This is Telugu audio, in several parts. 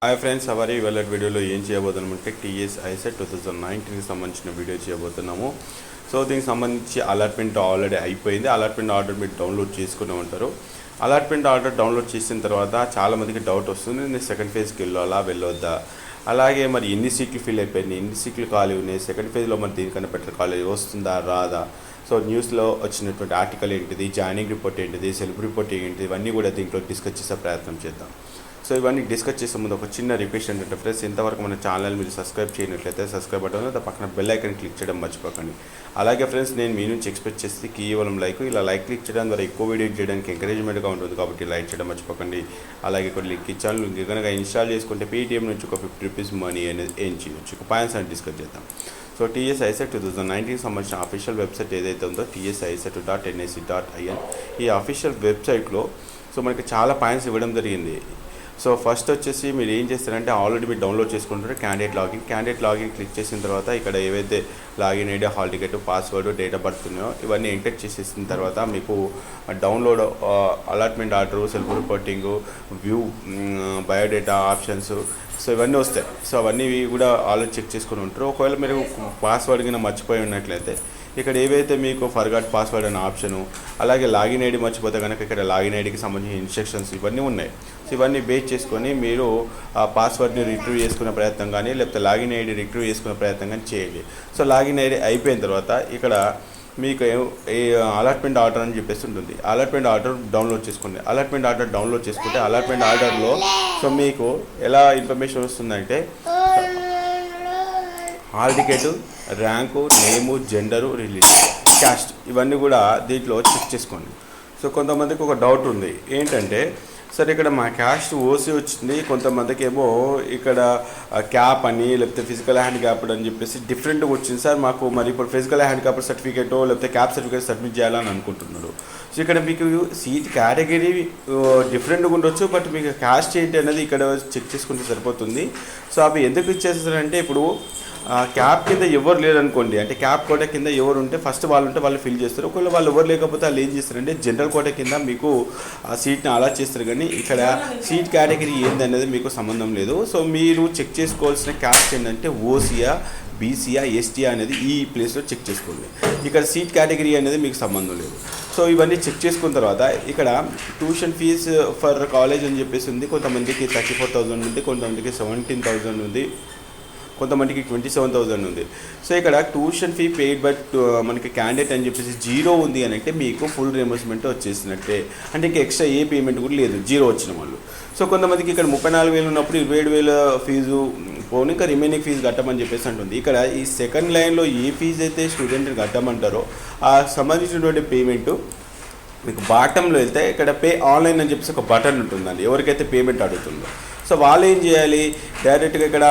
హాయ్ ఫ్రెండ్స్, అవరి ఇవాళ వీడియోలో ఏం చేయబోతున్నామంటే టీఎస్ ఐసెట్ 2019కి సంబంధించిన వీడియో చేయబోతున్నాము. సో దీనికి సంబంధించి అలాట్మెంట్ ఆల్రెడీ అయిపోయింది. అలాట్మెంట్ ఆర్డర్ మీరు డౌన్లోడ్ చేసుకుని ఉంటారు. అలాట్మెంట్ ఆర్డర్ డౌన్లోడ్ చేసిన తర్వాత చాలామందికి డౌట్ వస్తుంది, నేను సెకండ్ ఫేజ్కి వెళ్ళొద్దా, అలాగే మరి ఎన్ని సీట్లు ఫిల్ అయిపోయింది, ఎన్ని సీట్లు ఖాళీ ఉన్నాయి, సెకండ్ ఫేజ్లో మరి దీనికన్నా బెటర్ కాలేజ్ వస్తుందా రాదా, సో న్యూస్లో వచ్చినటువంటి ఆర్టికల్ ఏంటిది, జాయినింగ్ రిపోర్ట్ ఏంటిది, సెల్ఫ్ రిపోర్ట్ ఏంటిది, ఇవన్నీ కూడా దీంట్లో డిస్కస్ చేసే ప్రయత్నం చేద్దాం. సో ఇవన్నీ డిస్కస్ చేసే ముందు ఒక చిన్న రిక్వెస్ట్ ఏంటంటే ఫ్రెండ్స్, ఇంతవరకు మన ఛానల్ మీరు సబ్స్క్రైబ్ చేయనట్లయితే సబ్స్క్రైబ్ బటన్ పక్కన బెల్ ఐకాన్ క్లిక్ చేయడం మర్చిపోకండి. అలాగే ఫ్రెండ్స్, నేను మీ నుంచి ఎక్స్పెక్ట్ చేస్తే కేవలం ఇలా లైక్ క్లిక్ చేయడం ద్వారా ఎక్కువ వీడియో చేయడానికి ఎంకరేజ్మెంట్గా ఉంటుంది, కాబట్టి లైక్ చేయడం మర్చిపోకండి. అలాగే ఇక్కడ లింక్ ఇచ్చాను, లింక్ కనుక ఇన్స్టాల్ చేసుకుంటే పేటీఎం నుంచి ఒక ₹50 మనీ అనేది ఏం చేయొచ్చు. ఒక పాయింట్స్ అని డిస్కస్ చేద్దాం. సో టీఎస్ ఐసెట్ 2019కి సంబంధించిన అఫీషియల్ వెబ్సైట్ ఏదైతే ఉందో tsisec.nac.in, ఈ అఫీషియల్ వెబ్సైట్లో సో మనకి చాలా పాయింట్స్ ఇవ్వడం జరిగింది. సో ఫస్ట్ వచ్చేసి మీరు ఏం చేస్తారంటే ఆల్రెడీ మీరు డౌన్లోడ్ చేసుకుంటారు క్యాండిడేట్ లాగిన్ క్లిక్ చేసిన తర్వాత ఇక్కడ ఏవైతే login ID, hall ticket, password, date of birth ఉన్నాయో ఇవన్నీ ఎంటర్ చేసేసిన తర్వాత మీకు download allotment order, self reporting, view, biodata options, so ఇవన్నీ వస్తాయి. సో అవన్నీ కూడా ఆల్రెడీ చెక్ చేసుకుని ఉంటారు. ఒకవేళ మీరు పాస్వర్డ్ కింద మర్చిపోయి ఉన్నట్లయితే ఇక్కడ ఏవైతే మీకు ఫర్గాట్ పాస్వర్డ్ అనే ఆప్షను, అలాగే లాగిన్ ఐడి మర్చిపోతే కనుక ఇక్కడ లాగిన్ ఐడికి సంబంధించిన ఇన్స్ట్రక్షన్స్ ఇవన్నీ ఉన్నాయి. సో ఇవన్నీ బేస్ చేసుకొని మీరు ఆ పాస్వర్డ్ని రిట్రీవ్ చేసుకునే ప్రయత్నం కానీ లేకపోతే లాగిన్ ఐడి రిట్రీవ్ చేసుకునే ప్రయత్నం కానీ చేయండి. సో లాగిన్ ఐడి అయిపోయిన తర్వాత ఇక్కడ మీకు అలాట్మెంట్ ఆర్డర్ అని చెప్పేసి ఉంటుంది. అలాట్మెంట్ ఆర్డర్ డౌన్లోడ్ చేసుకోండి. అలాట్మెంట్ ఆర్డర్ డౌన్లోడ్ చేసుకుంటే అలాట్మెంట్ ఆర్డర్లో సో మీకు ఎలా ఇన్ఫర్మేషన్ వస్తుందంటే హాల్ టికెట్, ర్యాంకు, నేము, జెండరు, రిలీజియన్, క్యాస్ట్ ఇవన్నీ కూడా దీంట్లో చెక్ చేసుకోండి. సో కొంతమందికి ఒక డౌట్ ఉంది ఏంటంటే, సరే ఇక్కడ మా క్యాస్ట్ ఓసీ వచ్చింది, కొంతమందికి ఏమో ఇక్కడ క్యాప్ అని లేకపోతే ఫిజికల్ హ్యాండిక్యాప్ అని చెప్పేసి డిఫరెంట్గా వచ్చింది సార్ మాకు, మరి ఇప్పుడు ఫిజికల్ హ్యాండిక్యాప్ సర్టిఫికేటో లేకపోతే క్యాప్ సర్టిఫికేట్ సబ్మిట్ చేయాలని అనుకుంటున్నారు. సో ఇక్కడ మీకు సీట్ కేటగిరీ డిఫరెంట్గా ఉండొచ్చు, బట్ మీకు క్యాస్ట్ ఏంటి అనేది ఇక్కడ చెక్ చేసుకుంటే సరిపోతుంది. సో అవి ఎందుకు ఇచ్చేస్తారంటే, ఇప్పుడు క్యాప్ కింద ఎవరు లేరనుకోండి, అంటే క్యాప్ కోట కింద ఎవరు ఉంటే ఫస్ట్ వాళ్ళు ఫిల్ చేస్తారు. ఒకవేళ వాళ్ళు ఎవరు లేకపోతే వాళ్ళు ఏం చేస్తారంటే జనరల్ కోట కింద మీకు ఆ సీట్ని అలా చేస్తారు. కానీ ఇక్కడ సీట్ కేటగిరీ ఏందనేది మీకు సంబంధం లేదు. సో మీరు చెక్ చేసుకోవాల్సిన క్యాస్ట్ ఏంటంటే ఓసీయా, బీసీయా, ఎస్టీయా అనేది ఈ ప్లేస్లో చెక్ చేసుకోండి. ఇక్కడ సీట్ కేటగిరీ అనేది మీకు సంబంధం లేదు. సో ఇవన్నీ చెక్ చేసుకున్న తర్వాత ఇక్కడ ట్యూషన్ ఫీజ్ ఫర్ కాలేజ్ అని చెప్పేసి ఉంది. కొంతమందికి 34,000 ఉంది, కొంతమందికి 17,000 ఉంది, కొంతమందికి 27,000 ఉంది. సో ఇక్కడ ట్యూషన్ ఫీ పెయిడ్ బట్ మనకి క్యాండిడేట్ అని చెప్పేసి 0 ఉంది అని అంటే మీకు ఫుల్ రియంబర్స్మెంట్ వచ్చేసినట్టే, అంటే ఇంకా ఎక్స్ట్రా ఏ పేమెంట్ కూడా లేదు 0 వచ్చిన వాళ్ళు. సో కొంతమందికి ఇక్కడ 34,000 ఉన్నప్పుడు 27,000 ఫీజు పోనీ ఇంకా రిమైనింగ్ ఫీజు కట్టమని చెప్పేసి అంటుంది. ఇక్కడ ఈ సెకండ్ లైన్లో ఏ ఫీజు అయితే స్టూడెంట్ని కట్టమంటారో ఆ సంబంధించినటువంటి పేమెంటు మీకు బాటంలో వెళ్తే ఇక్కడ పే ఆన్లైన్ అని చెప్పేసి ఒక బటన్ ఉంటుందండి. ఎవరికైతే పేమెంట్ అడుగుతుందో సో వాళ్ళు ఏం చేయాలి, డైరెక్ట్గా ఇక్కడ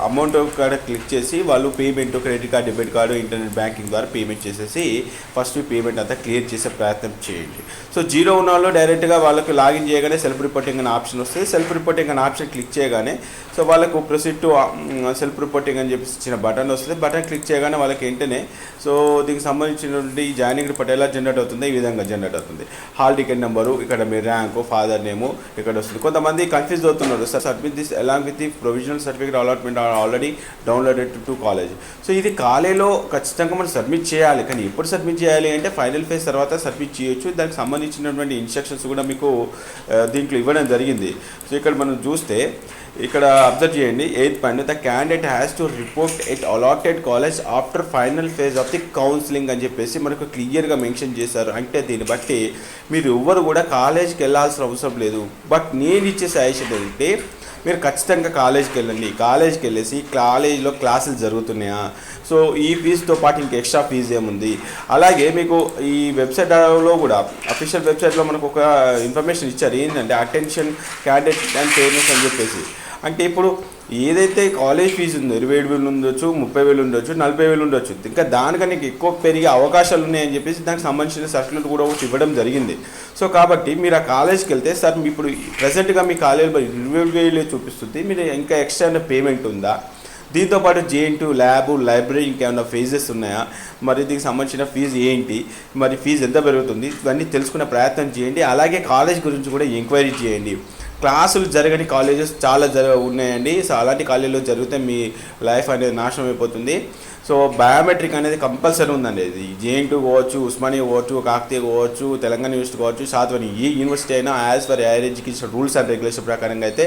అమౌంట్ ఇక్కడ క్లిక్ చేసి వాళ్ళు payment credit card, debit card, internet banking ద్వారా పేమెంట్ చేసేసి ఫస్ట్ పేమెంట్ అంతా క్లియర్ చేసే ప్రయత్నం చేయండి. సో 0 ఉన్న వాళ్ళు డైరెక్ట్గా వాళ్ళకి లాగిన్ చేయగానే సెల్ఫ్ రిపోర్టింగ్ అనే ఆప్షన్ వస్తుంది. సెల్ఫ్ రిపోర్టింగ్ అనే ఆప్షన్ క్లిక్ చేయగానే సో వాళ్ళకు ప్రొసీడ్ టు సెల్ఫ్ రిపోర్టింగ్ అని చెప్పేసి ఇచ్చిన బటన్ వస్తుంది. బటన్ క్లిక్ చేయగానే వాళ్ళకి వెంటనే సో దీనికి సంబంధించినటువంటి జాయినింగ్ రిపోర్ట్ ఎలా జనరేట్ అవుతుంది, ఈ విధంగా జనరేట్ అవుతుంది. హాల్ టికెట్ నెంబరు, ఇక్కడ మీ ర్యాంకు, ఫాదర్ నేము ఇక్కడ వస్తుంది. కొంతమంది కన్ఫ్యూజ్ అవుతున్నారు, sir submit this along with the provisional certificate allotment or already downloaded to college. So ఇది కాలేజ్లో ఖచ్చితంగా మనం సబ్మిట్ చేయాలి, కానీ ఎప్పుడు సబ్మిట్ చేయాలి అంటే ఫైనల్ ఫేజ్ తర్వాత సబ్మిట్ చేయొచ్చు. దానికి సంబంధించినటువంటి ఇన్స్ట్రక్షన్స్ కూడా మీకు దీంట్లో ఇవ్వడం జరిగింది. సో ఇక్కడ మనం చూస్తే ఇక్కడ అబ్జర్వ్ చేయండి, 8th point, the candidate has to report at allotted college after final phase of the counselling అని చెప్పేసి మనకు క్లియర్గా మెన్షన్ చేశారు. అంటే దీన్ని బట్టి మీరు ఎవ్వరు కూడా కాలేజ్కి వెళ్ళాల్సిన అవసరం లేదు. బట్ నేను ఇచ్చే సజెషన్ ఏంటంటే మీరు ఖచ్చితంగా కాలేజ్కి వెళ్ళండి. కాలేజ్కి వెళ్ళేసి కాలేజ్లో క్లాసులు జరుగుతున్నాయా, సో ఈ ఫీజుతో పాటు ఇంక ఎక్స్ట్రా ఫీజు ఏముంది, అలాగే మీకు ఈ వెబ్సైట్లో కూడా అఫీషియల్ వెబ్సైట్లో మనకు ఒక ఇన్ఫర్మేషన్ ఇచ్చారు ఏంటంటే అటెన్షన్ క్యాండిడేట్ అండ్ పేరెంట్స్ అని చెప్పేసి. అంటే ఇప్పుడు ఏదైతే కాలేజ్ ఫీజు ఉందో 27,000 ఉండొచ్చు, 30,000 ఉండొచ్చు, 40,000 ఉండొచ్చు, ఇంకా దానికన్నా ఎక్కువ పెరిగే అవకాశాలు ఉన్నాయని చెప్పేసి దానికి సంబంధించిన సర్టిఫికేట్ కూడా ఒకటి ఇవ్వడం జరిగింది. సో కాబట్టి మీరు ఆ కాలేజ్కి వెళ్తే సార్ ఇప్పుడు ప్రజెంట్గా మీ కాలేజీలో 20,000 చూపిస్తుంది, మీరు ఇంకా ఎక్స్ట్రా పేమెంట్ ఉందా, దీంతోపాటు జేఎన్టీ ల్యాబ్, లైబ్రరీ ఇంకేమైనా ఫీజెస్ ఉన్నాయా, మరి దీనికి సంబంధించిన ఫీజు ఏంటి, మరి ఫీజు ఎంత పెరుగుతుంది, ఇవన్నీ తెలుసుకునే ప్రయత్నం చేయండి. అలాగే కాలేజ్ గురించి కూడా ఎంక్వైరీ చేయండి. క్లాసులు జరగని కాలేజెస్ చాలా ఉన్నాయండి. సో అలాంటి కాలేజీలో జరిగితే మీ లైఫ్ అనేది నాశనం అయిపోతుంది. సో బయోమెట్రిక్ అనేది కంపల్సరీ ఉందండి. ఇది జేఎన్‌టూ పోవచ్చు, ఉస్మానియా పోవచ్చు, కాకతీయ పోవచ్చు, తెలంగాణ యూనివర్సిటీ పోవచ్చు, సాత్వని ఏ యూనివర్సిటీ అయినా as for higher education rules and regulation ప్రకారంగా అయితే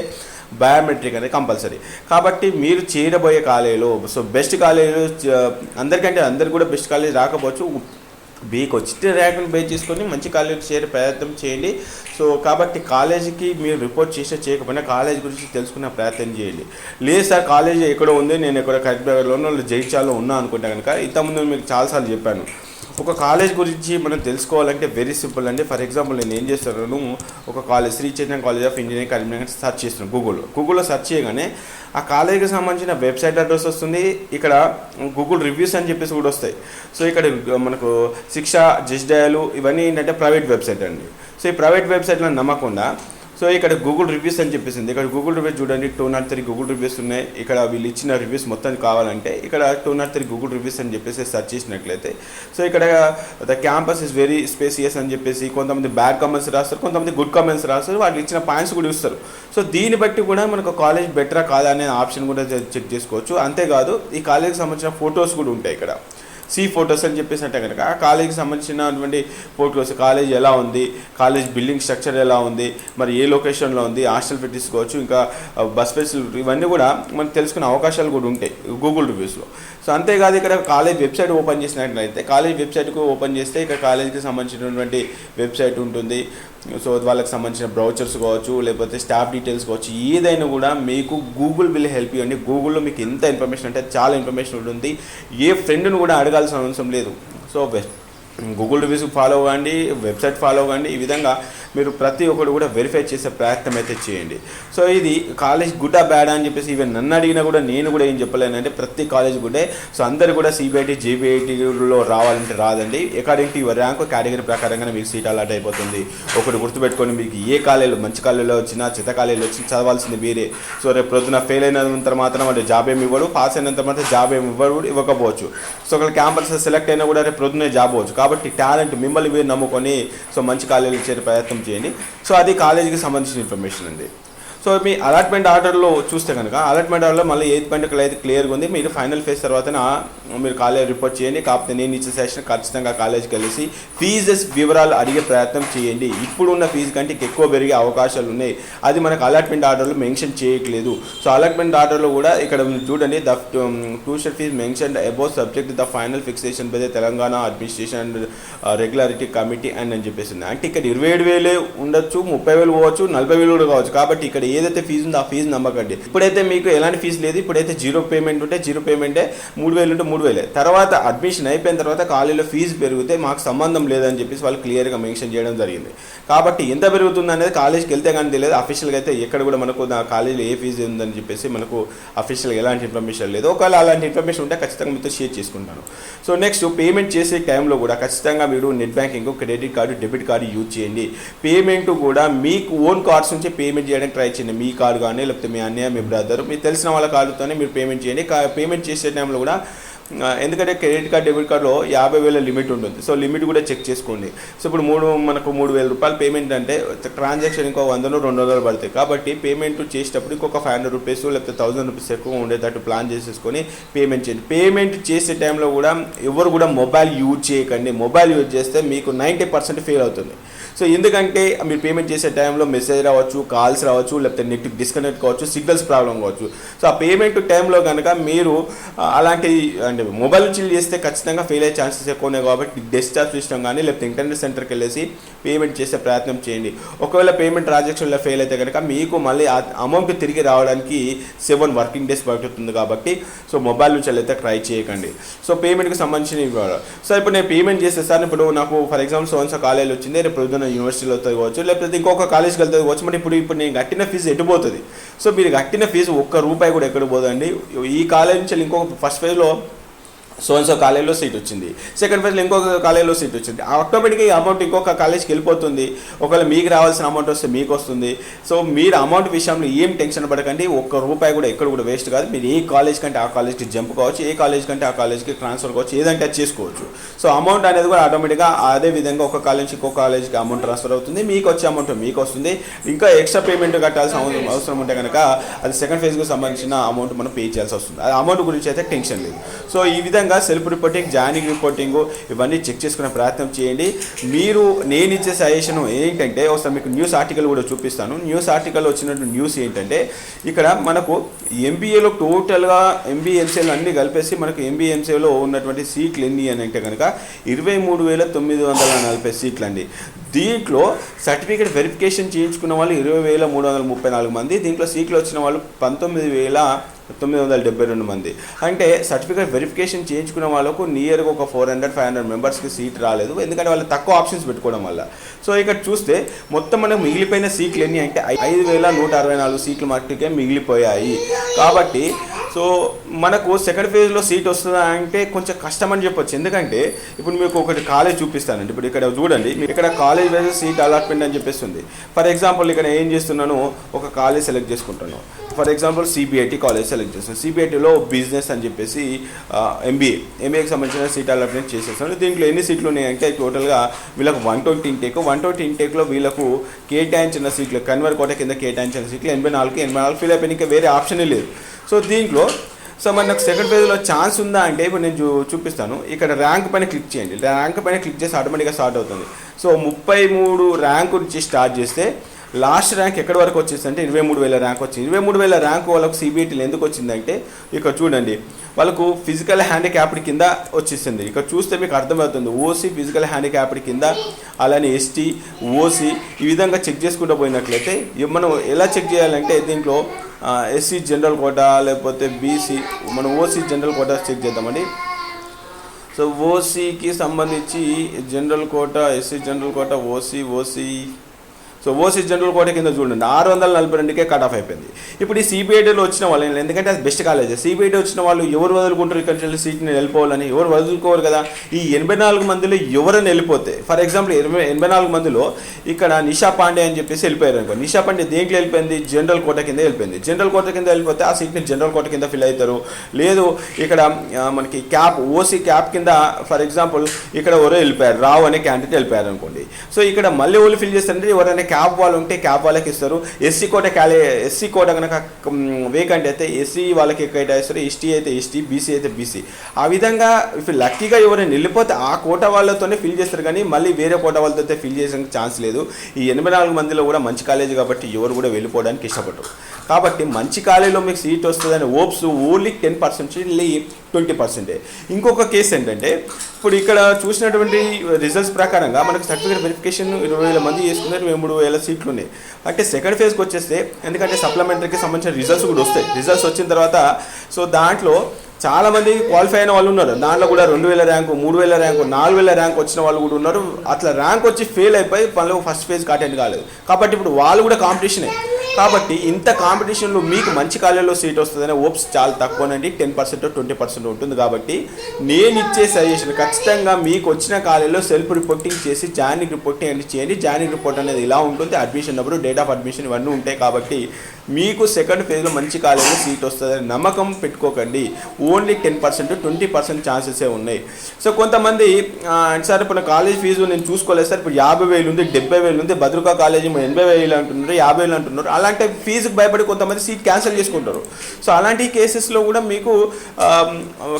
బయోమెట్రిక్ అనేది కంపల్సరీ. కాబట్టి మీరు చేరబోయే కాలేజీలో సో బెస్ట్ కాలేజీలో అందరికంటే అందరికి కూడా బెస్ట్ కాలేజ్ రాకపోవచ్చు, మీకు వచ్చిన ర్యాంకును బేస్ చేసుకొని మంచి కాలేజీకి చేరే ప్రయత్నం చేయండి. సో కాబట్టి కాలేజీకి మీరు రిపోర్ట్ చేయకపోయినా కాలేజ్ గురించి తెలుసుకునే ప్రయత్నం చేయండి. లేదు సార్ కాలేజీ ఎక్కడో ఉంది, నేను ఎక్కడ కరీంనగర్లోనో జైత్యాలలో ఉన్నా అనుకుంటే కనుక ఇంతకుముందు మీకు చాలాసార్లు చెప్పాను, ఒక కాలేజ్ గురించి మనం తెలుసుకోవాలంటే వెరీ సింపుల్ అండి. ఫర్ ఎగ్జాంపుల్ నేను ఏం చేస్తున్నాను, ఒక college Shri Chaitanya college of engineering Karimnagar search చేస్తున్నాను గూగుల్లో సెర్చ్ చేయగానే ఆ కాలేజీకి సంబంధించిన వెబ్సైట్ అడ్రస్ వస్తుంది, ఇక్కడ గూగుల్ రివ్యూస్ అని చెప్పేసి కూడా వస్తాయి. సో ఇక్కడ మనకు శిక్ష, జస్ట్ డయల్ ఇవన్నీ ఏంటంటే ప్రైవేట్ వెబ్సైట్ అండి. సో ఈ ప్రైవేట్ వెబ్సైట్లో నమ్మకుండా సో ఇక్కడ గూగుల్ రివ్యూస్ అని చెప్పేసింది. ఇక్కడ గూగుల్ రివ్యూస్ చూడండి, 203 గూగుల్ రివ్యూస్ ఉన్నాయి. ఇక్కడ వీళ్ళు ఇచ్చిన రివ్యూస్ మొత్తం కావాలంటే ఇక్కడ 203 గూగుల్ రివ్యూస్ అని చెప్పేసి సెర్చ్ చేసినట్లయితే సో ఇక్కడ the campus is very spacious అని చెప్పేసి కొంతమంది బ్యాడ్ కామెంట్స్ రాస్తారు, కొంతమంది గుడ్ కామెంట్స్ రాస్తారు, వాళ్ళు ఇచ్చిన పాయింట్స్ కూడా ఇస్తారు. సో దీన్ని బట్టి కూడా మనకు కాలేజ్ బెటరా కాదా అనే ఆప్షన్ కూడా చెక్ చేసుకోవచ్చు. అంతేకాదు ఈ కాలేజీకి సంబంధించిన ఫొటోస్ కూడా ఉంటాయి. ఇక్కడ ఫొటోస్ అని చెప్పేసి అంటే కనుక ఆ కాలేజీకి సంబంధించినటువంటి ఫోటోస్, కాలేజ్ ఎలా ఉంది, కాలేజ్ బిల్డింగ్ స్ట్రక్చర్ ఎలా ఉంది, మరి ఏ లొకేషన్లో ఉంది, హాస్టల్ పెట్టించుకోవచ్చు, ఇంకా బస్ ఫెసిలిటీ ఇవన్నీ కూడా మనకు తెలుసుకునే అవకాశాలు కూడా ఉంటాయి గూగుల్ రివ్యూస్లో. సో అంతేకాదు ఇక్కడ కాలేజ్ వెబ్సైట్ ఓపెన్ చేసినట్లయితే కాలేజ్ వెబ్సైట్కు ఓపెన్ చేస్తే ఇక్కడ కాలేజీకి సంబంధించినటువంటి వెబ్సైట్ ఉంటుంది. సో వాళ్ళకి సంబంధించిన బ్రౌచర్స్ కావచ్చు, లేకపోతే స్టాఫ్ డీటెయిల్స్ కావచ్చు, ఏదైనా కూడా మీకు గూగుల్ విల్ హెల్ప్ యూ అండి. గూగుల్లో మీకు ఎంత ఇన్ఫర్మేషన్ అంటే చాలా ఇన్ఫర్మేషన్ ఉంటుంది, ఏ ఫ్రెండ్ను కూడా అడగాల్సిన అవసరం లేదు. సో గూగుల్ రివ్యూస్ ఫాలో అవ్వండి, వెబ్సైట్ ఫాలో అవ్వండి. ఈ విధంగా మీరు ప్రతి ఒక్కరు కూడా వెరిఫై చేసే ప్రయత్నం అయితే చేయండి. సో ఇది కాలేజ్ గుడ్డా బ్యాడా అని చెప్పేసి ఈవెన్ నన్ను అడిగినా కూడా నేను కూడా ఏం చెప్పలేనంటే ప్రతి కాలేజ్ గుడ్డే. సో అందరు కూడా సిబిఐటి జేబీఐటీలో రావాలంటే రాదండి. According to your rank category ప్రకారంగానే మీకు సీట్ అలాట్ అయిపోతుంది. ఒకటి గుర్తుపెట్టుకొని, మీకు ఏ కాలేజీలో మంచి కాలేజీలో వచ్చినా చిత్త కాలేజీలో వచ్చి చదవాల్సింది మీరే. సో రేపు ప్రొద్దున ఫెయిల్ అయినంత మాత్రం అంటే జాబ్ ఏమి ఇవ్వడు, పాస్ అయినంత మాత్రం జాబ్ ఏమి ఇవ్వకపోవచ్చు. సో ఒకవేళ క్యాంపస్ సెలెక్ట్ అయినా కూడా రేపు ప్రొద్దునే జాబ్ అవ్వచ్చు. కాబట్టి టాలెంట్ మిమ్మల్ని మీరు నమ్ముకొని సో మంచి కాలేజీకి చేరే ప్రయత్నం చేయండి. సో అది కాలేజీకి సంబంధించిన ఇన్ఫర్మేషన్ అండి. సో మీ అలాట్మెంట్ ఆర్డర్లో చూస్తే కనుక అలాట్మెంట్ ఆర్డర్లో మళ్ళీ 8 పాయింట్ అయితే క్లియర్గా ఉంది. మీరు ఫైనల్ ఫేజ్ తర్వాత మీరు కాలేజ్ రిపోర్ట్ చేయండి. కాకపోతే నేను ఇచ్చే సెషన్ ఖచ్చితంగా కాలేజ్కి వెళ్ళేసి ఫీజెస్ వివరాలు అడిగే ప్రయత్నం చేయండి. ఇప్పుడున్న ఫీజు కంటే ఎక్కువ పెరిగే అవకాశాలు ఉన్నాయి. అది మనకు అలాట్మెంట్ ఆర్డర్లో మెన్షన్ చేయట్లేదు. సో అలాట్మెంట్ ఆర్డర్లో కూడా ఇక్కడ చూడండి, the tuition fee mention above subject the final fixation by the Telangana administration and regularity committee and అని చెప్పేసింది. అంటే ఇక్కడ 27,000 ఉండొచ్చు, 30,000 పోవచ్చు, 40,000 కూడా కావచ్చు. కాబట్టి ఇక్కడ ఏదైతే ఫీజు ఉందో ఆ ఫీజు నమ్మకండి. ఇప్పుడైతే మీకు ఎలాంటి ఫీజు లేదు. ఇప్పుడైతే జీరో పేమెంట్ ఉంటే జీరో పేమెంటే, 3,000 ఉంటే 3,000. తర్వాత అడ్మిషన్ అయిపోయిన తర్వాత కాలేజీలో ఫీజు పెరిగితే మాకు సంబంధం లేదని చెప్పేసి వాళ్ళు క్లియర్గా మెన్షన్ చేయడం జరిగింది. కాబట్టి ఎంత పెరుగుతుంది అనేది కాలేజ్కి వెళ్తే కానీ తెలియదు. అఫీషియల్గా అయితే ఎక్కడ కూడా మనకు కాలేజీలో ఏ ఫీజు ఉందని చెప్పేసి మనకు అఫీషియల్గా ఎలాంటి ఇన్ఫర్మేషన్ లేదు. ఒకవేళ అలాంటి ఇన్ఫర్మేషన్ ఉంటే ఖచ్చితంగా మీతో షేర్ చేసుకుంటాను. సో నెక్స్ట్ పేమెంట్ చేసే టైంలో కూడా ఖచ్చితంగా మీరు net banking, credit card, debit card use చేయండి. పేమెంట్ కూడా మీకు ఓన్ కార్డ్స్ నుంచి పేమెంట్ చేయడానికి ట్రై చేయండి. మీ కార్డు కానీ లేకపోతే మీ అన్నయ్య, మీ బ్రదర్, మీకు తెలిసిన వాళ్ళ కార్డుతోనే మీరు పేమెంట్ చేయండి. పేమెంట్ చేసే టైంలో కూడా ఎందుకంటే క్రెడిట్ కార్డ్, డెబిట్ కార్డులో 50,000 లిమిట్ ఉంటుంది. సో లిమిట్ కూడా చెక్ చేసుకోండి. సో ఇప్పుడు మనకు 3,000 రూపాయలు పేమెంట్ అంటే ట్రాన్సాక్షన్ ఇంకో 100, 200 పడతాయి. కాబట్టి పేమెంట్ చేసేటప్పుడు ఇంకొక 500 రూపీస్ లేకపోతే 1000 రూపీస్ ఎక్కువ ఉండేటట్టు ప్లాన్ చేసేసుకొని పేమెంట్ చేయండి. పేమెంట్ చేసే టైంలో కూడా ఎవరు కూడా మొబైల్ యూజ్ చేయకండి. మొబైల్ యూజ్ చేస్తే మీకు 90% ఫెయిల్ అవుతుంది. సో ఎందుకంటే మీరు పేమెంట్ చేసే టైంలో మెసేజ్ రావచ్చు, కాల్స్ రావచ్చు, లేకపోతే నెట్ డిస్కనెక్ట్ కావచ్చు, సిగ్నల్స్ ప్రాబ్లం కావచ్చు. సో ఆ పేమెంట్ టైంలో కనుక మీరు అలాంటి అంటే మొబైల్ చిల్ చేస్తే ఖచ్చితంగా ఫెయిల్ అయ్యే ఛాన్సెస్ ఎక్కువ ఉన్నాయి. కాబట్టి డెస్క్టాప్ సిస్టమ్ కానీ లేకపోతే ఇంటర్నెట్ సెంటర్కి వెళ్ళేసి పేమెంట్ చేసే ప్రయత్నం చేయండి. ఒకవేళ పేమెంట్ ట్రాన్సాక్షన్లో ఫెయిల్ అయితే కనుక మీకు మళ్ళీ ఆ అమౌంట్ తిరిగి రావడానికి 7 వర్కింగ్ డేస్ పడుతుంది. కాబట్టి సో మొబైల్ నుంచి అయితే ట్రై చేయకండి. సో పేమెంట్కి సంబంధించిన సో ఇప్పుడు నేను పేమెంట్ చేస్తే సార్ ఇప్పుడు నాకు ఫర్ ఎగ్జాంపుల్ సోన్సా కాలేజ్ వచ్చింది, రేపు పొద్దున్న యూనివర్సిటీలో కావచ్చు, లేకపోతే ఇంకొక కాలేజ్కి వెళ్తే కావచ్చు. మరి ఇప్పుడు నేను కట్టిన ఫీజు ఎటుపోతుంది? సో మీరు కట్టిన ఫీజు ₹1 కూడా ఎక్కడ పోదండి. ఈ కాలేజ్ నుంచి ఇంకొక ఫస్ట్ ఫేజ్లో సో కాలేజీలో సీట్ వచ్చింది, సెకండ్ ఫేజ్లో ఇంకొక కాలేజీలో సీట్ వచ్చింది, ఆటోమేటిక్గా ఈ అమౌంట్ ఇంకొక కాలేజ్కి వెళ్ళిపోతుంది. ఒకవేళ మీకు రావాల్సిన అమౌంట్ వస్తే మీకు వస్తుంది. సో మీరు అమౌంట్ విషయంలో ఏం టెన్షన్ పడకండి, ఒక్క రూపాయి కూడా ఎక్కడ కూడా వేస్ట్ కాదు. మీరు ఏ కాలేజ్ కంటే ఆ కాలేజ్కి జంప్ కావచ్చు, ఏ కాలేజ్ కంటే ఆ కాలేజ్కి ట్రాన్స్ఫర్ కావచ్చు, ఏదంటే అది చేసుకోవచ్చు. సో అమౌంట్ అనేది కూడా ఆటోమేటిక్గా అదే విధంగా ఒక కాలేజ్ నుంచి ఇంకో కాలేజ్కి అమౌంట్ ట్రాన్స్ఫర్ అవుతుంది, మీకు వచ్చే అమౌంట్ మీకు వస్తుంది. ఇంకా ఎక్స్ట్రా పేమెంట్ కట్టాల్సిన అవసరం ఉంటే కనుక అది సెకండ్ ఫేజ్కి సంబంధించిన అమౌంట్ మనం పే చేయాల్సి వస్తుంది. ఆ అమౌంట్ గురించి అయితే టెన్షన్ లేదు. సో ఈ విధంగా సెల్ఫ్ రిపోర్టింగ్, జాయినింగ్ రిపోర్టింగ్ ఇవన్నీ చెక్ చేసుకునే ప్రయత్నం చేయండి. మీరు నేను ఇచ్చే సజెషన్ ఏంటంటే ఒకసారి మీకు న్యూస్ ఆర్టికల్ కూడా చూపిస్తాను. న్యూస్ ఆర్టికల్ వచ్చినట్టు న్యూస్ ఏంటంటే ఇక్కడ మనకు ఎంబీఏలో టోటల్గా ఎంబీఎంసీలు అన్నీ కలిపేసి మనకు ఎంబీఎంసీలో ఉన్నటువంటి సీట్లు ఎన్ని అని అంటే కనుక 23,940 సీట్లు అండి. దీంట్లో సర్టిఫికేట్ వెరిఫికేషన్ చేయించుకున్న వాళ్ళు 20,334 మంది, దీంట్లో సీట్లు వచ్చిన వాళ్ళు 19,972 మంది. అంటే సర్టిఫికేట్ వెరిఫికేషన్ చేయించుకున్న వాళ్ళకు నియర్గా ఒక 400-500 మెంబర్స్కి సీట్ రాలేదు, ఎందుకంటే వాళ్ళు తక్కువ ఆప్షన్స్ పెట్టుకోవడం వల్ల. సో ఇక్కడ చూస్తే మొత్తం మనకు మిగిలిపోయిన సీట్లు ఎన్ని అంటే 5,164 సీట్లు మట్టుకే మిగిలిపోయాయి. కాబట్టి సో మనకు సెకండ్ ఫేజ్లో సీట్ వస్తుందా అంటే కొంచెం కష్టం అని చెప్పొచ్చు. ఎందుకంటే ఇప్పుడు మీకు ఒకటి కాలేజ్ చూపిస్తానండి. ఇప్పుడు ఇక్కడ చూడండి, మీకు ఇక్కడ కాలేజ్ వైజ్ సీట్ అలాట్మెంట్ అని చెప్పేస్తుంది. ఫర్ ఎగ్జాంపుల్ ఇక్కడ ఏం చేస్తున్నాను, ఒక కాలేజ్ సెలెక్ట్ చేసుకుంటాను. For example CBIT college select చేస్తాను. సిబిఐటిలో బిజినెస్ అని చెప్పేసి ఎంబీఏకి సంబంధించిన సీట్ అలాట్మెంట్ చేసేస్తాను. దీంట్లో ఎన్ని సీట్లు ఉన్నాయంటే టోటల్గా వీళ్ళకు 120 ఇంటేక్లో వీళ్ళకు కేటాయించిన సీట్లు కన్వర్ కోట కింద కేటాయించిన సీట్లు 84 ఫిల్ అయిపోయిన ఇంకా వేరే ఆప్షనే లేదు. సో దీంట్లో మరి నాకు సెకండ్ ఫేజ్లో ఛాన్స్ ఉందా అంటే ఇప్పుడు నేను చూపిస్తాను. ఇక్కడ ర్యాంక్ పైన క్లిక్ చేయండి. ర్యాంక్ పైన క్లిక్ చేసి ఆటోమేటిక్గా స్టార్ట్ అవుతుంది. సో 33 ర్యాంక్ నుంచి స్టార్ట్ చేస్తే లాస్ట్ ర్యాంక్ ఎక్కడి వరకు వచ్చేసి అంటే 23,000 ర్యాంక్ వచ్చింది. 23,000 ర్యాంక్ వాళ్ళకు సిబిఐటీలు ఎందుకు వచ్చిందంటే ఇక్కడ చూడండి, వాళ్ళకు ఫిజికల్ హ్యాండిక్యాప్డ్ కింద వచ్చేసింది. ఇక్కడ చూస్తే మీకు అర్థమవుతుంది, ఓసీ ఫిజికల్ హ్యాండిక్యాప్డ్ కింద, అలానే ఎస్టీ, ఓసీ ఈ విధంగా చెక్ చేసుకుంటూ పోయినట్లయితే మనం ఎలా చెక్ చేయాలంటే దీంట్లో ఎస్సీ జనరల్ కోటా లేకపోతే బీసీ, మనం ఓసీ జనరల్ కోటా చెక్ చేద్దామండి. సో ఓసీకి సంబంధించి general quota, SC general quota, OC so OC general quota కింద చూడండి 642కే కట్ ఆఫ్ అయిపోయింది. ఇప్పుడు ఈ సిబిఐటీలో వచ్చిన వాళ్ళు, ఎందుకంటే అది బెస్ట్ కాలేజ్, సిబిఐటీ వచ్చిన వాళ్ళు ఎవరు వదులుకుంటారు ఇక్కడ సీట్ని వెళ్ళిపోవాలని? ఎవరు వదులుకోరు కదా. ఈ 84 మందిలో ఎవరైనా వెళ్ళిపోతే, ఫర్ ఎగ్జాంపుల్ 84 మందిలో ఇక్కడ నిషా పాండే అని చెప్పేసి వెళ్ళిపోయారు అనుకో. నిషా పాండే దేంట్లో వెళ్ళిపోయింది? జనరల్ కోట కింద వెళ్ళిపోయింది. జనరల్ కోట కింద వెళ్ళిపోతే ఆ సీట్ని జనరల్ కోట కింద ఫిల్ అవుతారు. లేదు ఇక్కడ మనకి క్యాప్, ఓసీ క్యాప్ కింద ఫర్ ఎగ్జాంపుల్ ఇక్కడ ఎవరో వెళ్ళిపోయారు, రావు అనే క్యాండిడేట్ వెళ్ళిపోయారు అనుకోండి. సో ఇక్కడ మళ్ళీ వాళ్ళు ఫిల్ చేస్తారంటే ఎవరైనా క్యాప్ వాళ్ళు ఉంటే క్యాప్ వాళ్ళకి ఇస్తారు. ఎస్సీ కోట కనుక వేకెంట్ అయితే ఎస్సీ వాళ్ళకి కేటాయిస్తారు, ఎస్టీ అయితే ఎస్టీ, బీసీ అయితే బీసీ. ఆ విధంగా ఇప్పుడు లక్కీగా ఎవరైనా వెళ్ళిపోతే ఆ కోట వాళ్ళతోనే ఫిల్ చేస్తారు, కానీ మళ్ళీ వేరే కోట వాళ్ళతో ఫిల్ చేసే ఛాన్స్ లేదు. ఈ 84 మందిలో కూడా మంచి కాలేజీ కాబట్టి ఎవరు కూడా వెళ్ళిపోవడానికి ఇష్టపడరు. కాబట్టి మంచి కాలేజీలో మీకు సీట్ వస్తుందని హోప్స్ ఓన్లీ 10% 20%. ఇంకొక కేసు ఏంటంటే ఇప్పుడు ఇక్కడ చూసినటువంటి రిజల్ట్స్ ప్రకారంగా మనకు సర్టిఫికేట్ వెరిఫికేషన్ 20,000 మంది చేసుకున్నారు, 23,000 సీట్లు ఉన్నాయి. అంటే సెకండ్ ఫేజ్కి వచ్చేస్తే, ఎందుకంటే సప్లిమెంటరీకి సంబంధించిన రిజల్ట్స్ కూడా వస్తాయి. రిజల్ట్స్ వచ్చిన తర్వాత సో దాంట్లో చాలామంది క్వాలిఫై అయిన వాళ్ళు ఉన్నారు. దాంట్లో కూడా 2,000 ర్యాంకు, 3,000 ర్యాంకు, 4,000 ర్యాంక్ వచ్చిన వాళ్ళు కూడా ఉన్నారు. అట్లా ర్యాంక్ వచ్చి ఫెయిల్ అయిపోయి వాళ్ళు ఫస్ట్ ఫేజ్కి అటెండ్ కాలేదు. కాబట్టి ఇప్పుడు వాళ్ళు కూడా కాంపిటీషనే. కాబట్టి ఇంత కాంపిటీషన్లో మీకు మంచి కాలేజీలో సీట్ వస్తుందనే హోప్స్ చాలా తక్కువనండి, 10% 20% ఉంటుంది. కాబట్టి నేను ఇచ్చే సజెషన్ ఖచ్చితంగా మీకు వచ్చిన కాలేజీలో సెల్ఫ్ రిపోర్టింగ్ చేసి జాయినింగ్ రిపోర్టింగ్ అనేది చేయండి. జాయినింగ్ రిపోర్ట్ అనేది ఇలా ఉంటుంది, admission number, date of admission ఇవన్నీ ఉంటాయి. కాబట్టి మీకు సెకండ్ ఫేజ్లో మంచి కాలేజీలో సీట్ వస్తుందని నమ్మకం పెట్టుకోకండి. ఓన్లీ 10% 20% ఛాన్సెసే ఉన్నాయి. సో కొంతమంది సార్ ఇప్పుడు కాలేజ్ ఫీజు నేను చూసుకోలేదు సార్, ఇప్పుడు 50,000 ఉంది, 70,000 ఉంది, భద్రకా కాలేజీ 80,000 అంటున్నారు, 50,000 అంటున్నారు. అలాంటి ఫీజుకి భయపడి కొంతమంది సీట్ క్యాన్సిల్ చేసుకుంటారు. సో అలాంటి కేసెస్లో కూడా మీకు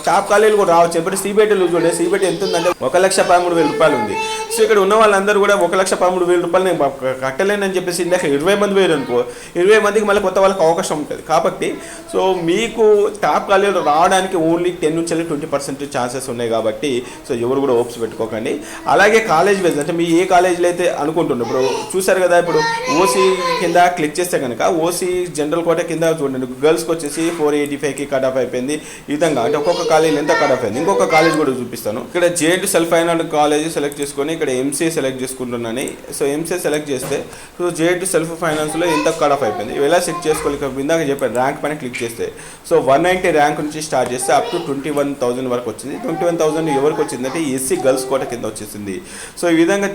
టాప్ కాలేజీలు కూడా రావచ్చు. ఇప్పుడు సిబిఐటీలో చూడండి, సిబిఐటీ ఎంత ఉందంటే 1,13,000 రూపాయలు ఉంది. సో ఇక్కడ ఉన్న వాళ్ళందరూ కూడా 1,13,000 రూపాయలు నేను కట్టలేనని చెప్పేసి ఇందాక 20 మంది వేరు అనుకో, 20 మందికి మళ్ళీ కొత్త వాళ్ళకి అవకాశం ఉంటుంది. కాబట్టి సో మీకు టాప్ కాలేజీలో రావడానికి ఓన్లీ 10 నుంచి 20% ఛాన్సెస్ ఉన్నాయి. కాబట్టి సో ఎవరు కూడా హోప్స్ పెట్టుకోకండి. అలాగే కాలేజ్ వైజ్ అంటే మీ ఏ కాలేజీలో అయితే అనుకుంటున్నారు, ఇప్పుడు చూసారు కదా, ఇప్పుడు ఓసీ కింద క్లిక్ చేస్తే కనుక ఓసీ జనరల్ కోట కింద చూడండి, గర్ల్స్కి వచ్చేసి 485కి కట్ ఆఫ్ అయిపోయింది. ఈ విధంగా అంటే ఒక్కొక్క కాలేజీలో ఎంత కట్ ఆఫ్ అయింది. ఇంకొక కాలేజ్ కూడా చూపిస్తాను. ఇక్కడ JNT self finance college select చేసుకొని ఇక్కడ ఎంసీఏ సెలెక్ట్ చేసుకుంటున్నాను. సో ఎంసీఏ సెలెక్ట్ చేస్తే సో జేటు సెల్ఫ్ ఫైనాన్స్లో ఎంత కట్ ఆఫ్ అయిపోయింది. ఎలా సెట్ చేసుకోవాలి, ఇందాక చెప్పాను ర్యాంక్ పైన క్లిక్ చేస్తే సో 190 ర్యాంక్ నుంచి స్టార్ట్ చేస్తే అప్ టు 21,000 వరకు వచ్చింది. 21,000 ఎవరికి వచ్చిందంటే ఎస్సీ గర్ల్స్ కోట కింద వచ్చేసింది. సో ఈ విధంగా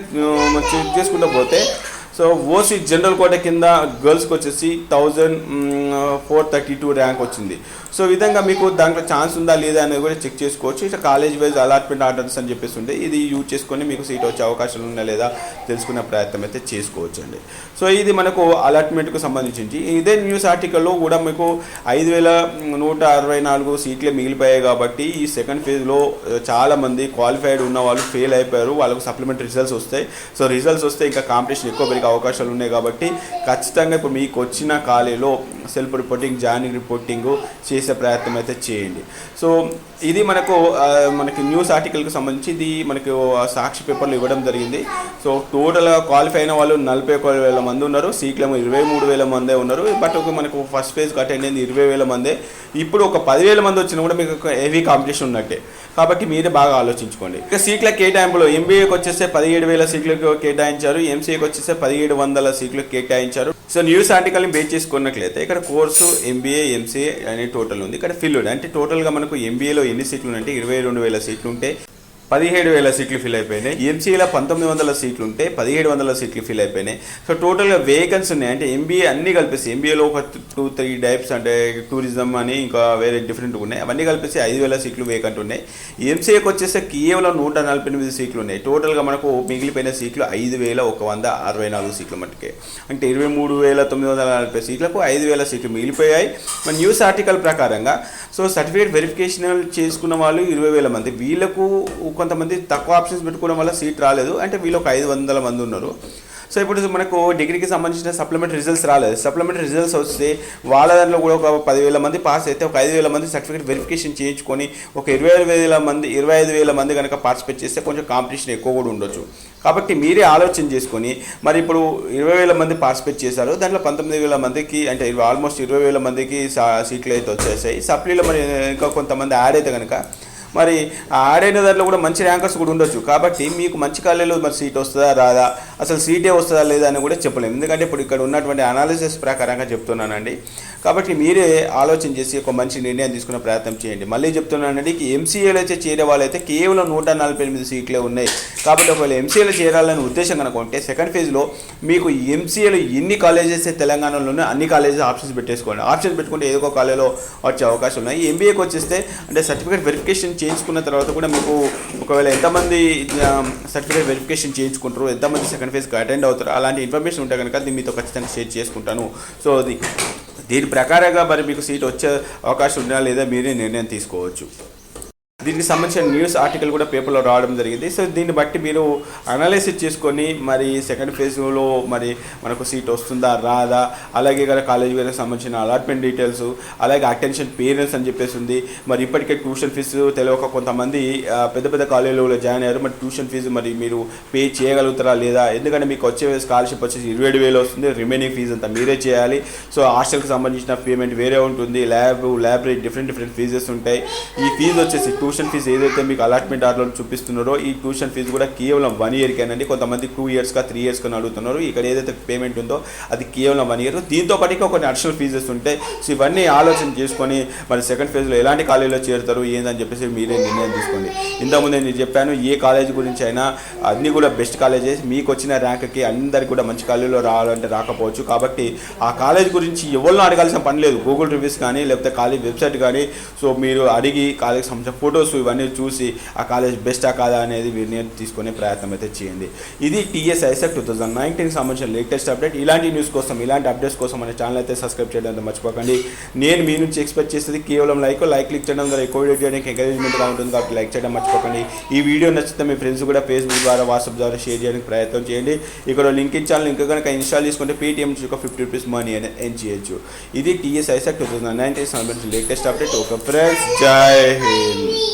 చెక్ చేసుకుంటూ పోతే సో ఓసీ జనరల్ కోట కింద గర్ల్స్కి వచ్చేసి 1432 ర్యాంక్ వచ్చింది. సో ఈ విధంగా మీకు దాంట్లో ఛాన్స్ ఉందా లేదా అనేది కూడా చెక్ చేసుకోవచ్చు. ఇట్లా కాలేజ్ వైజ్ అలాట్మెంట్ ఆర్డర్స్ అని చెప్పేసి ఉంటే ఇది యూజ్ చేసుకొని మీకు సీట్ వచ్చే అవకాశాలు ఉన్నా లేదా తెలుసుకునే ప్రయత్నం అయితే చేసుకోవచ్చు అండి. సో ఇది మనకు అలాట్మెంట్కు సంబంధించి. ఇదే న్యూస్ ఆర్టికల్లో కూడా మీకు 5,164 సీట్లే మిగిలిపోయాయి కాబట్టి ఈ సెకండ్ ఫేజ్లో చాలామంది క్వాలిఫైడ్ ఉన్న వాళ్ళు ఫెయిల్ అయిపోయారు. వాళ్ళకు సప్లిమెంట్ రిజల్ట్స్ వస్తాయి. సో రిజల్ట్స్ వస్తే ఇంకా కాంపిటీషన్ ఎక్కువ పెరిగే అవకాశాలు ఉన్నాయి కాబట్టి ఖచ్చితంగా ఇప్పుడు మీకు వచ్చిన ఖాళీలో సెల్ఫ్ రిపోర్టింగ్, జాయినింగ్ రిపోర్టింగ్ చేసే ప్రయత్నం అయితే చేయండి. సో ఇది మనకి న్యూస్ ఆర్టికల్కి సంబంధించి ఇది మనకు సాక్షి పేపర్లో ఇవ్వడం జరిగింది. సో టోటల్గా క్వాలిఫై అయిన వాళ్ళు 41,000 మంది ఉన్నారు. సీట్లేమో 23,000 మందే ఉన్నారు. బట్ మనకు ఫస్ట్ ఫేజ్కి అటెండ్ అయింది 20,000 మందే. ఇప్పుడు ఒక 10,000 మంది వచ్చినా కూడా మీకు హెవీ కాంపిటీషన్ ఉన్నట్టే కాబట్టి మీరే బాగా ఆలోచించుకోండి. ఇక సీట్ల కేటాయింపులో ఎంబీఏకి వచ్చేస్తే 17,000 సీట్లకు కేటాయించారు. ఎంసీఏకి వచ్చేస్తే 1,700 సీట్లకు కేటాయించారు. సో న్యూస్ ఆర్టికల్ని బేస్ చేసుకున్నట్లయితే ఇక్కడ కోర్సు ఎంబీఏ, ఎంసీఏ అనే టోటల్ ఉంది. ఇక్కడ ఫిల్డ్ అంటే టోటల్గా మనకు ఎంబీఏలో ఎన్ని సీట్లు ఉన్నాయంటే 22,000 సీట్లు ఉంటే 17,000 సీట్లు ఫిల్ అయిపోయినాయి. ఎంసీఏలో 1,900 సీట్లు ఉంటే 1,700 సీట్లు ఫిల్ అయిపోయినాయి. సో టోటల్గా వేకెన్సీ ఉన్నాయి. అంటే ఎంబీఏ అన్నీ కలిపేసి ఎంబీఏలో ఒక 2-3 టైప్స్ అంటే టూరిజం అని ఇంకా వేరే డిఫరెంట్గా ఉన్నాయి. అవన్నీ కలిపేసి 5,000 సీట్లు వేకెంట్ ఉన్నాయి. ఎంసీఏకి వచ్చేస్తే కేవలం 148 సీట్లు ఉన్నాయి. టోటల్గా మనకు మిగిలిపోయిన సీట్లు 5,164 సీట్లు మటుకే. అంటే 23,940 సీట్లకు 5,000 సీట్లు మిగిలిపోయాయి. మన న్యూస్ ఆర్టికల్ ప్రకారంగా సో సర్టిఫికేట్ వెరిఫికేషన్ చేసుకున్న వాళ్ళు 20,000 మంది. వీళ్ళకు కొంతమంది తక్కువ ఆప్షన్స్ పెట్టుకోవడం వల్ల సీట్ రాలేదు. అంటే వీళ్ళు ఒక 500 మంది ఉన్నారు. సో ఇప్పుడు మనకు డిగ్రీకి సంబంధించిన సప్లిమెంటరీ రిజల్ట్స్ రాలేదు. సప్లిమెంటరీ రిజల్ట్స్ వస్తే వాళ్ళ దాంట్లో కూడా ఒక 10,000 మంది పాస్ అయితే ఒక 5,000 మంది సర్టిఫికేట్ వెరిఫికేషన్ చేయించుకొని ఒక 25,000 మంది కనుక పార్టిసిపేట్ చేస్తే కొంచెం కాంపిటీషన్ ఎక్కువ కూడా ఉండొచ్చు. కాబట్టి మీరే ఆలోచన చేసుకొని మరి ఇప్పుడు 20,000 మంది పార్టిసిపేట్ చేశారు. దాంట్లో 19,000 మందికి అంటే ఆల్మోస్ట్ 20,000 మందికి సీట్లు అయితే వచ్చేసాయి. సప్లీలో మరి ఇంకా కొంతమంది యాడ్ అయితే కనుక మరి యాడ్ అయిన దాంట్లో కూడా మంచి ర్యాంకర్స్ కూడా ఉండొచ్చు. కాబట్టి మీకు మంచి కాలేజీలో మరి సీట్ వస్తుందా రాదా, అసలు సీటే వస్తుందా లేదా అని కూడా చెప్పలేము. ఎందుకంటే ఇప్పుడు ఇక్కడ ఉన్నటువంటి అనాలిసిస్ ప్రకారంగా చెప్తున్నానండి. కాబట్టి మీరే ఆలోచన చేసి ఒక మంచి నిర్ణయం తీసుకునే ప్రయత్నం చేయండి. మళ్ళీ చెప్తున్నానండి, ఎంసీఏలో అయితే చేరే వాళ్ళైతే కేవలం 148 సీట్లే ఉన్నాయి. కాబట్టి ఒకవేళ ఎంసీఏలో చేరాలనే ఉద్దేశం కనుక ఉంటే సెకండ్ ఫేజ్లో మీకు ఎంసీఏలో ఎన్ని కాలేజెస్ తెలంగాణలోనే అన్ని కాలేజెస్ ఆప్షన్స్ పెట్టేసుకోండి. ఆప్షన్స్ పెట్టుకుంటే ఏదో ఒక కాలేజీలో వచ్చే అవకాశం ఉన్నాయి. ఎంబీఏకి వచ్చేస్తే అంటే సర్టిఫికేట్ వెరిఫికేషన్ చేయించుకున్న తర్వాత కూడా మీకు ఒకవేళ ఎంతమంది సర్టిఫికేట్ వెరిఫికేషన్ చేయించుకుంటారు, ఎంతమంది సెకండ్ ఫేజ్కి అటెండ్ అవుతారు, అలాంటి ఇన్ఫర్మేషన్ ఉంటే కనుక అది మీతో ఖచ్చితంగా షేర్ చేసుకుంటాను. సో దీని ప్రకారంగా మరి మీకు సీట్ వచ్చే అవకాశం ఉందా లేదా మీరే నిర్ణయం తీసుకోవచ్చు. దీనికి సంబంధించిన న్యూస్ ఆర్టికల్ కూడా పేపర్లో రావడం జరిగింది. సో దీన్ని బట్టి మీరు అనాలిసిస్ చేసుకొని మరి సెకండ్ ఫేజ్లో మరి మనకు సీట్ వస్తుందా రాదా, అలాగే కదా కాలేజీ గారికి సంబంధించిన అలాట్మెంట్ డీటెయిల్స్, అలాగే అటెన్షన్ పేరెంట్స్ అని చెప్పేసి ఉంది. మరి ఇప్పటికే ట్యూషన్ ఫీజు తెలియక కొంతమంది పెద్ద పెద్ద కాలేజీలో జాయిన్ అయ్యారు. మరి ట్యూషన్ ఫీజు మరి మీరు పే చేయగలుగుతారా లేదా, ఎందుకంటే మీకు వచ్చే స్కాలర్షిప్ వచ్చేసి 27,000 వస్తుంది. రిమైనింగ్ ఫీజు అంతా మీరే చేయాలి. సో హాస్టల్కి సంబంధించిన పేమెంట్ వేరే ఉంటుంది. లైబ్రరీ డిఫరెంట్ ఫీజెస్ ఉంటాయి. ఈ ఫీజు వచ్చేసి ట్యూషన్ ఫీజు ఏదైతే మీకు అలాట్మెంట్ ఆర్డర్లో చూపిస్తున్నారో ఈ ట్యూషన్ ఫీజు కూడా కేవలం 1 ఇయర్కేనండి. కొంతమంది 2 ఇయర్స్గా 3 ఇయర్స్గా అడుగుతున్నారు. ఇక్కడ ఏదైతే పేమెంట్ ఉందో అది కేవలం 1 ఇయర్. దీంతో పాటుగా కొన్ని అడిషనల్ ఫీజెస్ ఉంటాయి. సో ఇవన్నీ ఆలోచన చేసుకొని మరి సెకండ్ ఫేజ్లో ఎలాంటి కాలేజీలో చేరుతారు ఏందని చెప్పేసి మీరే నిర్ణయం తీసుకోండి. ఇంతకుముందే నేను చెప్పాను ఏ కాలేజీ గురించి అయినా అన్నీ కూడా బెస్ట్ కాలేజెస్. మీకు వచ్చిన ర్యాంక్కి అందరికి కూడా మంచి కాలేజీలో రావాలంటే రాకపోవచ్చు. కాబట్టి ఆ కాలేజ్ గురించి ఎవరినో అడగాల్సిన పని లేదు. గూగుల్ రివ్యూస్ కానీ లేకపోతే కాలేజ్ వెబ్సైట్ కానీ సో మీరు అడిగి కాలేజ్ సంబంధించిన ఫొటోస్ ఇవన్నీ చూసి ఆ కాలేజ్ బెస్టా కాదా అనేది నిర్ణయం తీసుకునే ప్రయత్నం అయితే చేయండి. ఇది టీఎస్ ఐసెట్ 2019 సంబంధించిన లేటెస్ట్ అప్డేట్. ఇలాంటి న్యూస్ కోసం ఇలాంటి అప్డేట్స్ కోసం మన ఛానల్ అయితే సబ్స్క్రైబ్ చేయడం మర్చిపోకండి. నేను మీ నుంచి ఎక్స్పెక్ట్ చేసేది కేవలం లైక్ క్లిక్ చేయడం ద్వారా ఎక్కువ వీడియో చేయడానికి ఎంకరేజ్మెంట్గా ఉంటుంది. కాబట్టి లైక్ చేయడం మర్చిపోకండి. ఈ వీడియో నచ్చితే మీ ఫ్రెండ్స్ కూడా ఫేస్బుక్ ద్వారా వాట్సాప్ ద్వారా షేర్ చేయడానికి ప్రయత్నం చేయండి. ఇక్కడ లింక్ ఇచ్చాను. లింక్ కనుక ఇన్స్టాల్ చేసుకుంటే పేటీఎం నుంచి ఒక 50 రూపీస్ మనీ అనేది ఎర్న్ చేయొచ్చు. ఇది టీఎస్ ఐసెట్ 2019 సంబంధించిన లేటెస్ట్ అప్డేట్. ఒక ఫ్రెండ్స్, జై హింద్.